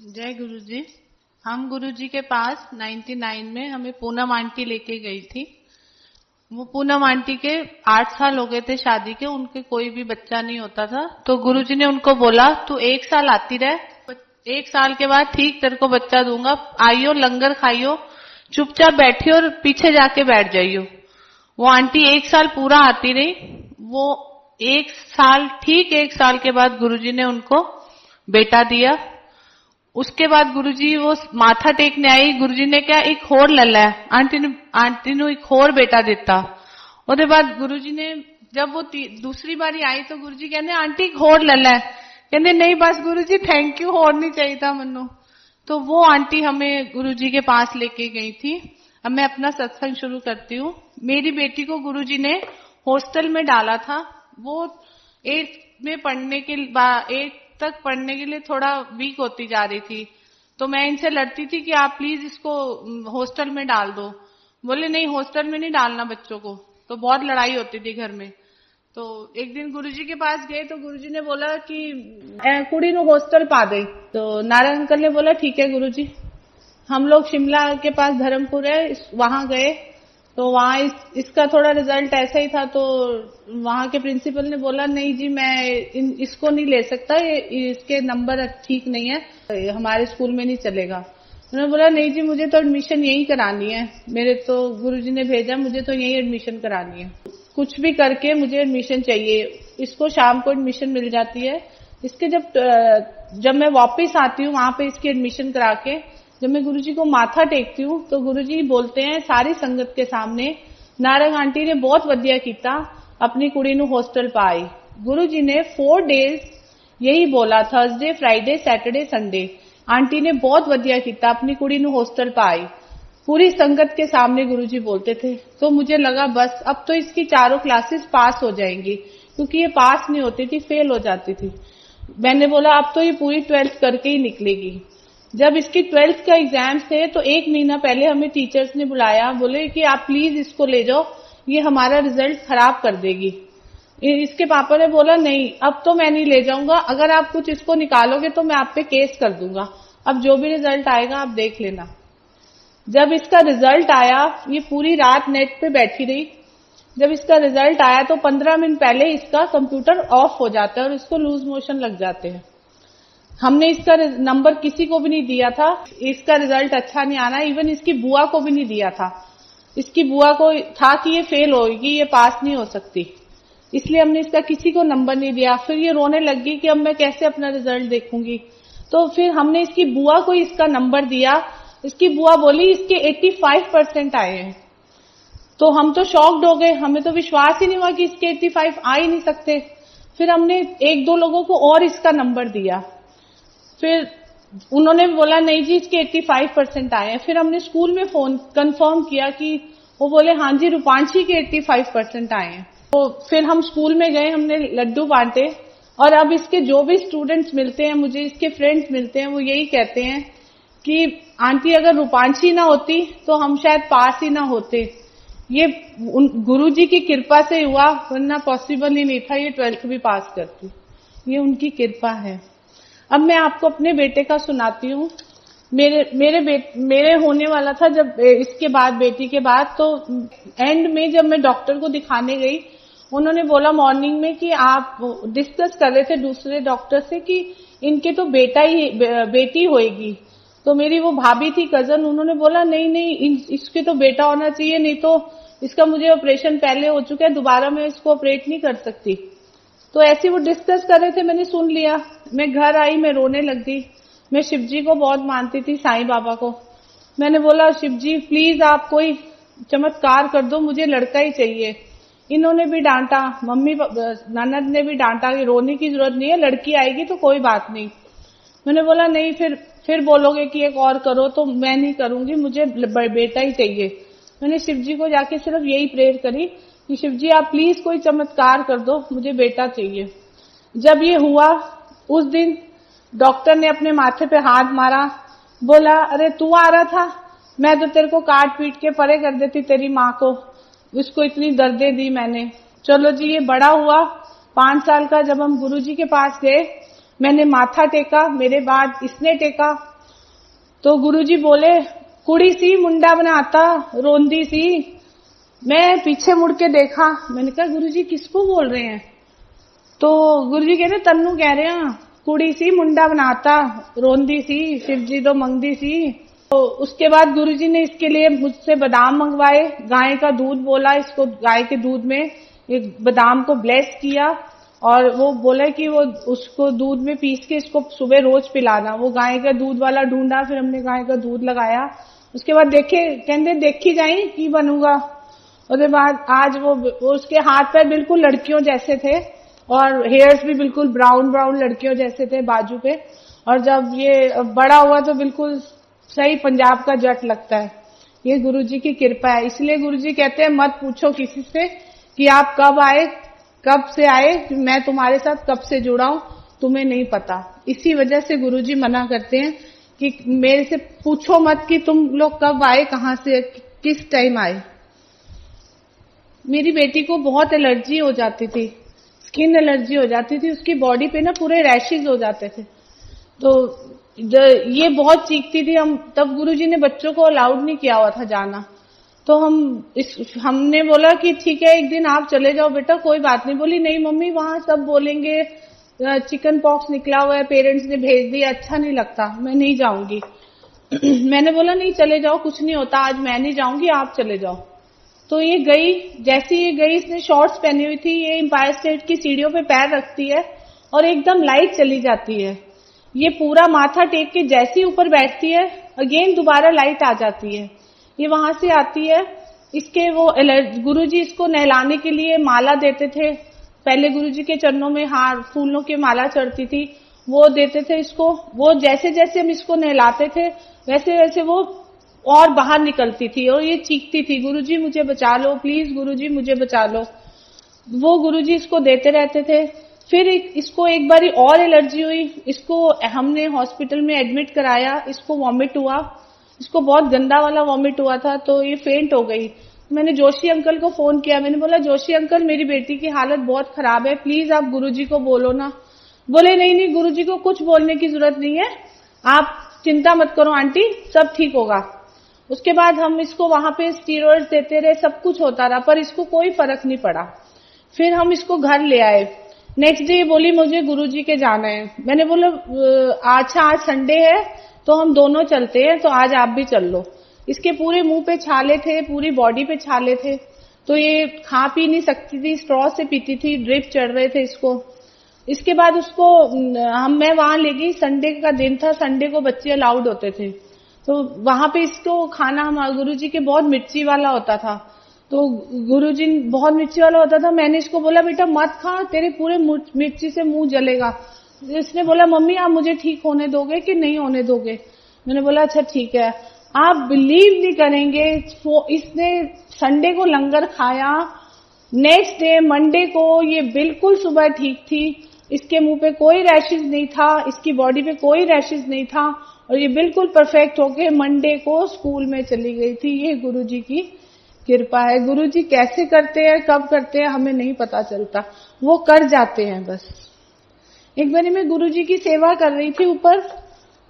जय गुरु जी। हम गुरु जी के पास 99 में हमें पूनम आंटी लेके गई थी। वो पूनम आंटी के 8 साल हो गए थे शादी के, उनके कोई भी बच्चा नहीं होता था। तो गुरु जी ने उनको बोला तू 1 साल आती रह, 1 साल के बाद ठीक तेरे को बच्चा दूंगा, आइयो लंगर खाइयो, चुपचाप बैठियो और पीछे जाके बैठ जाइयो। वो आंटी 1 साल पूरा आती रही। वो 1 साल ठीक 1 साल के बाद गुरुजी ने उनको बेटा दिया। उसके बाद गुरुजी वो माथा टेकने आई, गुरुजी ने क्या एक होर लला है आंटी ने एक होर बेटा दिता। उसके बाद गुरुजी ने जब वो दूसरी बारी आई तो गुरुजी कहने आंटी एक होर लला है, कहने नहीं बस गुरुजी थैंक यू, होर नहीं चाहिए था मनु। तो वो आंटी हमें गुरुजी के पास लेके गई थी। अब मैं अपना सत्संग शुरू करती हूँ। मेरी बेटी को गुरुजी ने हॉस्टल में डाला था। वो 8 में पढ़ने के 8 तक पढ़ने के लिए थोड़ा वीक होती जा रही थी। तो मैं इनसे लड़ती थी कि आप प्लीज इसको हॉस्टल में डाल दो। बोले नहीं हॉस्टल में नहीं डालना बच्चों को। तो बहुत लड़ाई होती थी घर में। तो एक दिन गुरुजी के पास गए तो गुरुजी ने बोला कि कुड़ी नु हॉस्टल पा दे। तो नारायण अंकल ने बोला ठीक है गुरुजी। हम लोग शिमला के पास धर्मपुर है, वहां गए तो वहां इसका थोड़ा रिजल्ट ऐसा ही था। तो वहां के प्रिंसिपल ने बोला नहीं जी मैं इसको नहीं ले सकता, इसके नंबर ठीक नहीं है, हमारे स्कूल में नहीं चलेगा। उन्होंने बोला नहीं जी मुझे तो एडमिशन यही करानी है, मेरे तो गुरुजी ने भेजा, मुझे तो यही एडमिशन करानी है, कुछ भी करके मुझे एडमिशन चाहिए। इसको शाम को एडमिशन मिल जाती है। इसके जब मैं वापस आती हूँ वहां पे इसकी एडमिशन करा के, जब मैं गुरुजी को माथा टेकती हूँ तो गुरुजी बोलते हैं सारी संगत के सामने, नारंग आंटी ने बहुत वधिया कीता, अपनी कुड़ी नु हॉस्टल पाई। गुरुजी ने 4 डेज यही बोला, Thursday Friday Saturday Sunday, aunty ने बहुत वधिया कीता, अपनी कुड़ी नु हॉस्टल पाई। पूरी संगत के सामने गुरुजी बोलते थे। तो मुझे लगा बस अब तो इसकी चारों क्लासेस पास हो जाएंगी, क्योंकि ये पास नहीं होती थी, फेल हो जाती थी। मैंने बोला अब तो ये पूरी 12th करके ही निकलेगी। जब इसकी 12th का एग्जाम थे तो 1 महीना पहले हमें टीचर्स ने बुलाया, बोले कि आप प्लीज इसको ले जाओ, ये हमारा रिजल्ट खराब कर देगी। इसके पापा ने बोला नहीं अब तो मैं नहीं ले जाऊंगा, अगर आप कुछ इसको निकालोगे तो मैं आप पे केस कर दूंगा, अब जो भी रिजल्ट आएगा आप देख लेना। जब इसका रिजल्ट आया ये पूरी रात नेट पे बैठी रही। जब इसका रिजल्ट आया तो 15 मिनट पहले इसका कंप्यूटर ऑफ हो जाता है और इसको लूज मोशन लग जाते हैं। हमने इसका नंबर किसी को भी नहीं दिया था, इसका रिजल्ट अच्छा नहीं आना, इवन इसकी बुआ को भी नहीं दिया था। इसकी बुआ को था कि ये फेल होगी, ये पास नहीं हो सकती, इसलिए हमने इसका किसी को नंबर नहीं दिया। फिर ये रोने लगी कि अब मैं कैसे अपना रिजल्ट देखूंगी। तो फिर हमने इसकी बुआ को इसका नंबर दिया। इसकी बुआ बोली इसके 85% आए हैं। तो हम तो शॉक्ड हो गए, हमें तो विश्वास ही नहीं हुआ कि इसके 85 आ ही नहीं सकते। फिर हमने 1-2 लोगों को और इसका नंबर दिया। फिर उन्होंने बोला नहीं जी इसके 85% आए हैं। फिर हमने स्कूल में फोन कंफर्म किया कि वो बोले हाँ जी रूपांशी के 85% आए हैं। तो फिर हम स्कूल में गए, हमने लड्डू बांटे और अब इसके जो भी स्टूडेंट्स मिलते हैं, मुझे इसके फ्रेंड्स मिलते हैं, वो यही कहते हैं कि आंटी अगर रूपांशी ना होती तो हम शायद पास ही ना होते, ये गुरुजी की कृपा से हुआ, वरना पॉसिबल ही नहीं था ये 12th भी पास करती, ये उनकी कृपा है। अब मैं आपको अपने बेटे का सुनाती हूँ। मेरे होने वाला था जब इसके बाद बेटी के बाद, तो एंड में जब मैं डॉक्टर को दिखाने गई, उन्होंने बोला मॉर्निंग में कि आप डिस्कस कर रहे थे दूसरे डॉक्टर से कि इनके तो बेटी होएगी। तो मेरी वो भाभी थी कजन, उन्होंने बोला नहीं इसके तो बेटा होना चाहिए, नहीं तो इसका मुझे ऑपरेशन पहले हो चुका है, दोबारा मैं इसको ऑपरेट नहीं कर सकती। तो ऐसे वो डिस्कस कर रहे थे, मैंने सुन लिया। मैं घर आई, मैं रोने लग गई। मैं शिवजी को बहुत मानती थी, साईं बाबा को। मैंने बोला शिवजी प्लीज आप कोई चमत्कार कर दो, मुझे लड़का ही चाहिए। इन्होंने भी डांटा, मम्मी ननद ने भी डांटा कि रोने की जरूरत नहीं है, लड़की आएगी तो कोई बात नहीं। मैंने बोला नहीं फिर बोलोगे कि एक और करो, तो मैं नहीं करूंगी, मुझे बेटा ही चाहिए। मैंने शिवजी को जाके सिर्फ यही प्रेयर करी कि शिवजी आप प्लीज कोई चमत्कार कर दो, मुझे बेटा चाहिए। जब ये हुआ उस दिन डॉक्टर ने अपने माथे पे हाथ मारा, बोला अरे तू आ रहा था, मैं तो तेरे को काट पीट के परे कर देती तेरी माँ को, उसको इतनी दर्दें दी मैंने। चलो जी ये बड़ा हुआ 5 साल का। जब हम गुरुजी के पास गए, मैंने माथा टेका, मेरे बाद इसने टेका, तो गुरुजी बोले, कुड़ी सी मुंडा बनाता रोंदी सी। मैं पीछे मुड़ के देखा, मैंने कहा गुरुजी किसको बोल रहे हैं? तो गुरुजी कह रहे तन्नू कह रहे हैं, कुड़ी सी मुंडा बनाता रोंदी सी, शिवजी दो मंगदी सी। तो उसके बाद गुरुजी ने इसके लिए मुझसे बादाम मंगवाए, गाय का दूध बोला, इसको गाय के दूध में एक बादाम को ब्लेस किया और वो बोला कि वो उसको दूध में पीस के इसको सुबह रोज पिलाना। वो गाय का दूध वाला ढूंढा, फिर हमने गाय का दूध लगाया। उसके बाद देखे, कहते देखी जाई की बनूंगा। उसके बाद आज वो उसके हाथ पैर बिल्कुल लड़कियों जैसे थे और हेयर्स भी बिल्कुल ब्राउन ब्राउन लड़कियों जैसे थे बाजू पे। और जब ये बड़ा हुआ तो बिल्कुल सही पंजाब का जट लगता है। ये गुरुजी की कृपा है। इसलिए गुरुजी कहते हैं मत पूछो किसी से कि आप कब आए, कब से आए, मैं तुम्हारे साथ कब से जुड़ा हूं, तुम्हें नहीं पता। इसी वजह से गुरुजी मना करते हैं कि मेरे से पूछो मत कि तुम लोग कब आए, कहां से, किस टाइम आए। मेरी बेटी को बहुत एलर्जी हो जाती थी, स्किन एलर्जी हो जाती थी, उसकी बॉडी पे ना पूरे रैशेज हो जाते थे। तो ये बहुत चीखती थी। हम तब गुरुजी ने बच्चों को अलाउड नहीं किया हुआ था जाना। तो हमने बोला कि ठीक है एक दिन आप चले जाओ बेटा, कोई बात नहीं। बोली नहीं मम्मी वहां सब बोलेंगे चिकन पॉक्स निकला हुआ है, पेरेंट्स ने भेज दिया, अच्छा नहीं लगता, मैं नहीं जाऊंगी। मैंने बोला नहीं चले जाओ, कुछ नहीं होता, आज मैं नहीं जाऊंगी, आप चले जाओ। तो ये गई, जैसे ये गई, इसने शॉर्ट्स पहनी हुई थी, ये एम्पायर स्टेट की सीढ़ियों पे पैर रखती है और एकदम लाइट चली जाती है। ये पूरा माथा टेक के जैसे ही ऊपर बैठती है, अगेन दोबारा लाइट आ जाती है। ये वहां से आती है। इसके वो गुरुजी इसको नहलाने के लिए माला देते थे। पहले गुरुजी के चरणों में हार फूलों की माला चढ़ती थी, वो देते थे इसको। वो जैसे जैसे हम इसको नहलाते थे वैसे वैसे वो और बाहर निकलती थी और ये चीखती थी, गुरुजी मुझे बचा लो, प्लीज गुरुजी मुझे बचा लो। वो गुरुजी इसको देते रहते थे। फिर इसको एक बारी और एलर्जी हुई, इसको हमने हॉस्पिटल में एडमिट कराया, इसको वॉमिट हुआ, इसको बहुत गंदा वाला वॉमिट हुआ था, तो ये फेंट हो गई। मैंने जोशी अंकल को फोन किया, मैंने बोला जोशी अंकल मेरी बेटी की हालत बहुत खराब है, प्लीज आप गुरुजी को बोलो ना। बोले नहीं नहीं गुरुजी को कुछ बोलने की जरूरत नहीं है, आप चिंता मत करो आंटी, सब ठीक होगा। उसके बाद हम इसको वहां पे स्टीरॉइड्स देते रहे, सब कुछ होता रहा, पर इसको कोई फर्क नहीं पड़ा। फिर हम इसको घर ले आए। नेक्स्ट डे बोली मुझे गुरुजी के जाना है। मैंने बोला अच्छा आज संडे है तो हम दोनों चलते हैं, तो आज आप भी चल लो। इसके पूरे मुंह पे छाले थे, पूरी बॉडी पे छाले थे, तो ये खा पी नहीं सकती थी, स्ट्रॉ से पीती थी, ड्रिप चढ़ रहे थे इसको। इसके बाद उसको मैं वहां ले गई, संडे का दिन था, संडे को बच्चे अलाउड होते थे, तो वहां पे इसको खाना गुरुजी के बहुत मिर्ची वाला होता था, तो गुरुजी बहुत मिर्ची वाला होता था। मैंने इसको बोला बेटा मत खा, तेरे पूरे मिर्ची से मुंह जलेगा। इसने बोला मम्मी आप मुझे ठीक होने दोगे कि नहीं होने दोगे? मैंने बोला अच्छा ठीक है। आप बिलीव नहीं करेंगे, इसने संडे को लंगर खाया, नेक्स्ट डे मंडे को ये बिल्कुल सुबह ठीक थी, इसके मुंह पे कोई रैशेज नहीं था, इसकी बॉडी पे कोई रैशेज नहीं था और ये बिल्कुल परफेक्ट होके मंडे को स्कूल में चली गई थी। ये गुरुजी की कृपा है। गुरुजी कैसे करते हैं, कब करते हैं हमें नहीं पता चलता, वो कर जाते हैं बस। एक बार मैं गुरुजी की सेवा कर रही थी ऊपर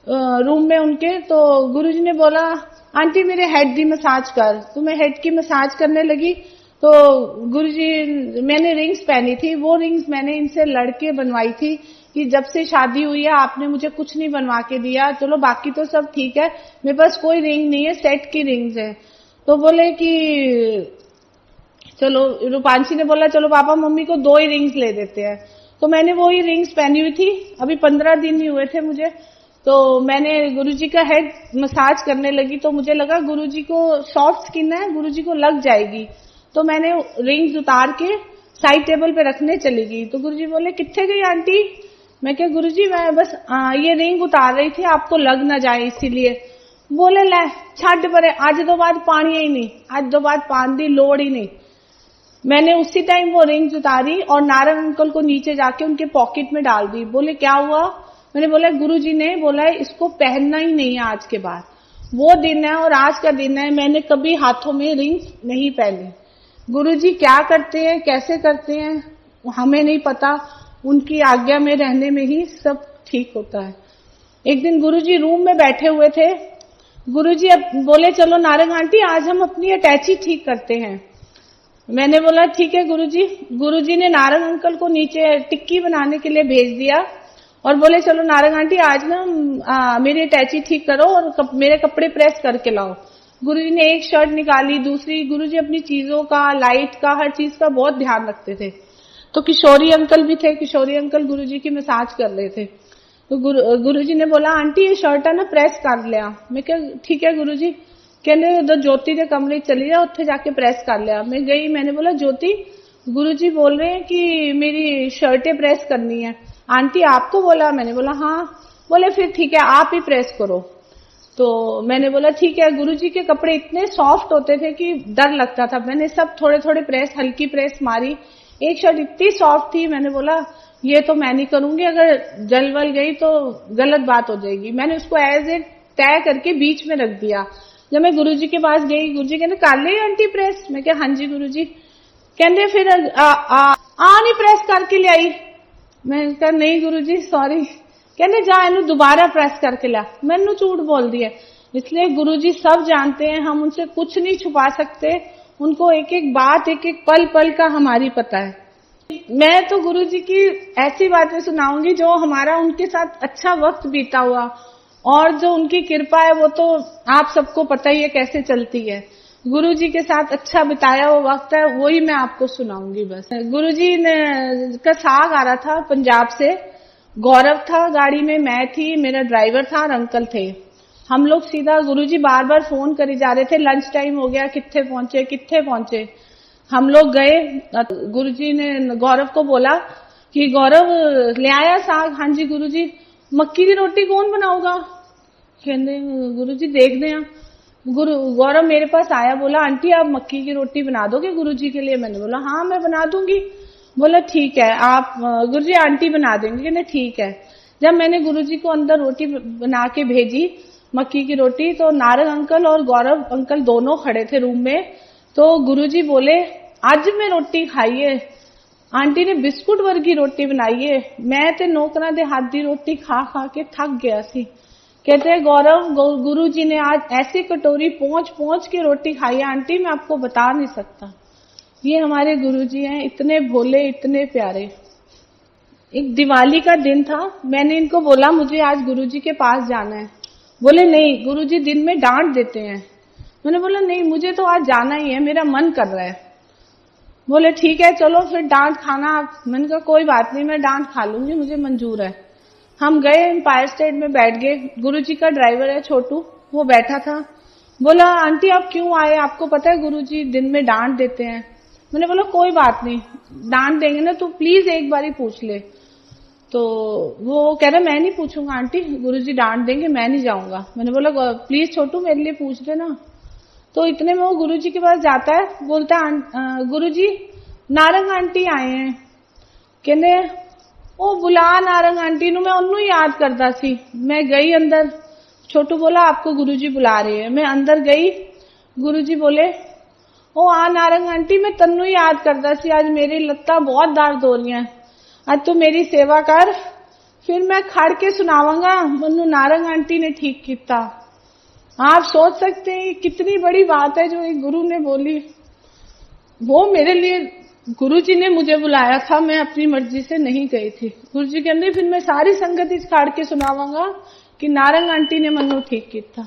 रूम में उनके, तो गुरुजी ने बोला आंटी मेरे हेड की मसाज कर, तो मैं हेड की मसाज करने लगी। तो गुरुजी, मैंने रिंग्स पहनी थी, वो रिंग्स मैंने इनसे लड़के बनवाई थी कि जब से शादी हुई है आपने मुझे कुछ नहीं बनवा के दिया, चलो बाकी तो सब ठीक है, मेरे पास कोई रिंग नहीं है, सेट की रिंग्स है। तो बोले कि चलो, रूपांशी ने बोला चलो पापा मम्मी को 2 ही रिंग्स ले देते हैं। तो मैंने वो ही रिंग्स पहनी हुई थी, अभी 15 दिन ही हुए थे मुझे, तो मैंने गुरुजी का हेड मसाज करने लगी, तो मुझे लगा गुरुजी को सॉफ्ट स्किन है, गुरुजी को लग जाएगी, तो मैंने रिंग्स उतार के साइड टेबल पे रखने चली गई। तो गुरुजी बोले कित्थे गई आंटी? मैं क्या गुरुजी मैं बस ये रिंग उतार रही थी, आपको लग ना जाए इसीलिए। बोले ले छड़ परे, आज तो बाद पानी ही नहीं, आज तो बाद पानी की लोड़ ही नहीं। मैंने उसी टाइम वो रिंग्स उतारी और नारायण अंकल को नीचे जाके उनके पॉकेट में डाल दी। बोले क्या हुआ? मैंने बोला गुरुजी ने बोला इसको पहनना ही नहीं है आज के बाद, वो दिन है और आज का दिन है, मैंने कभी हाथों में रिंग्स नहीं पहने। गुरुजी क्या करते हैं, कैसे करते हैं हमें नहीं पता, उनकी आज्ञा में रहने में ही सब ठीक होता है। एक दिन गुरुजी रूम में बैठे हुए थे गुरुजी अब बोले चलो नारंग आंटी आज हम अपनी अटैची ठीक करते हैं। मैंने बोला ठीक है गुरुजी। गुरुजी ने नारंग अंकल को नीचे टिक्की बनाने के लिए भेज दिया और बोले चलो नारंग आंटी आज ना मेरी अटैची ठीक करो और मेरे कपड़े प्रेस करके लाओ। गुरुजी ने एक शर्ट निकाली, दूसरी। गुरुजी अपनी चीजों का, लाइट का, हर चीज का बहुत ध्यान रखते थे। तो किशोरी अंकल भी थे, किशोरी अंकल गुरुजी की मसाज कर रहे थे। तो गुरुजी ने बोला आंटी ये शर्ट है ना प्रेस कर लिया। मैं क्या ठीक है गुरुजी। कहने उधर ज्योति के कमरे चली जा, उत्थे जाके प्रेस कर लिया। मैं गई, मैंने बोला ज्योति गुरुजी बोल रहे हैं कि मेरी शर्टें प्रेस करनी है। आंटी आपको बोला? मैंने बोला हाँ। बोले फिर ठीक है आप ही प्रेस करो। तो मैंने बोला ठीक है। गुरुजी के कपड़े इतने सॉफ्ट होते थे कि डर लगता था। मैंने सब थोड़े थोड़े प्रेस, हल्की प्रेस मारी। एक शर्ट इतनी सॉफ्ट थी, मैंने बोला ये तो मैं नहीं करूंगी, अगर जल वल गई तो गलत बात हो जाएगी। मैंने उसको एज ए तय करके बीच में रख दिया। जब मैं गुरुजी के पास गई, गुरुजी कहते कर ले आंटी प्रेस? मैं क्या हाँ जी गुरुजी। कहते फिर नहीं प्रेस करके ले आई। मैं कहा नहीं गुरुजी सॉरी। कहते जा इनू दोबारा प्रेस करके ला। मैंने झूठ बोल दिया। इसलिए गुरुजी सब जानते हैं, हम उनसे कुछ नहीं छुपा सकते। उनको एक एक बात, एक एक पल पल का हमारी पता है। मैं तो गुरुजी की ऐसी बातें सुनाऊंगी जो हमारा उनके साथ अच्छा वक्त बीता हुआ, और जो उनकी कृपा है वो तो आप सबको पता ही है कैसे चलती है। गुरुजी के साथ अच्छा बिताया हुआ वक्त है, वही मैं आपको सुनाऊंगी बस। गुरुजी ने का साग आ रहा था पंजाब से। गौरव था गाड़ी में, मैं थी, मेरा ड्राइवर था और अंकल थे। हम लोग सीधा, गुरुजी बार बार फोन करे जा रहे थे लंच टाइम हो गया, कित्थे पहुंचे कित्थे पहुंचे। हम लोग गए। गुरुजी ने गौरव को बोला कि गौरव ले आया साग? हाँ जी गुरुजी। मक्की की रोटी कौन बनाऊगा? कहते गुरुजी देखते हैं। गौरव मेरे पास आया, बोला आंटी आप मक्की की रोटी बना दोगे गुरुजी के लिए? मैंने बोला हाँ मैं बना दूंगी। बोला ठीक है आप गुरुजी आंटी बना देंगे? कहते ठीक है। जब मैंने गुरुजी को अंदर रोटी बना के भेजी, मक्की की रोटी, तो नारंग अंकल और गौरव अंकल दोनों खड़े थे रूम में। तो गुरुजी बोले आज मैं रोटी खाई है, आंटी ने बिस्कुट वर्गी रोटी बनाई है, मैं ते नौकरा दे हाथ दी रोटी खा खा के थक गया सी। कहते हैं गौरव गुरुजी ने आज ऐसी कटोरी पहुंच पहुंच के रोटी खाई है आंटी, मैं आपको बता नहीं सकता। ये हमारे गुरुजी हैं, इतने भोले, इतने प्यारे। एक दिवाली का दिन था, मैंने इनको बोला मुझे आज गुरुजी के पास जाना है। बोले नहीं गुरुजी दिन में डांट देते हैं। मैंने बोला नहीं मुझे तो आज जाना ही है, मेरा मन कर रहा है। बोले ठीक है चलो फिर डांट खाना आप। मैंने कहा कोई बात नहीं मैं डांट खा लूंगी, मुझे मंजूर है। हम गए एम्पायर स्टेट में बैठ गए। गुरुजी का ड्राइवर है छोटू, वो बैठा था। बोला आंटी आप क्यों आए, आपको पता है गुरुजी दिन में डांट देते हैं? मैंने बोला कोई बात नहीं, डांट देंगे ना तो प्लीज एक बार ही पूछ ले। तो वो कह रहा मैं नहीं पूछूंगा आंटी, गुरुजी डांट देंगे, मैं नहीं जाऊंगा। मैंने बोला प्लीज छोटू मेरे लिए पूछ देना। तो इतने में वो गुरुजी के पास जाता है, बोलता है गुरुजी नारंग आंटी आए हैं। कहने ओ बुला नारंग आंटी नु, मैं उन्नू याद करता सी। मैं गई अंदर, छोटू बोला आपको गुरुजी बुला रहे हैं। मैं अंदर गई, गुरुजी बोले ओ आ नारंग आंटी मैं तन्नू याद करता सी, आज मेरी लत्ता बहुत दर्द हो रही है, आज तू मेरी सेवा कर, फिर मैं खड़ के सुनावांगा मनु नारंग आंटी ने ठीक किया। आप सोच सकते हैं कितनी बड़ी बात है जो एक गुरु ने बोली। वो मेरे लिए, गुरुजी ने मुझे बुलाया था, मैं अपनी मर्जी से नहीं गई थी। गुरुजी कहते फिर मैं सारी संगत इस खाड़ के सुनावांगा कि नारंग आंटी ने मनु ठीक किया।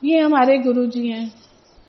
ये हमारे गुरुजी हैं।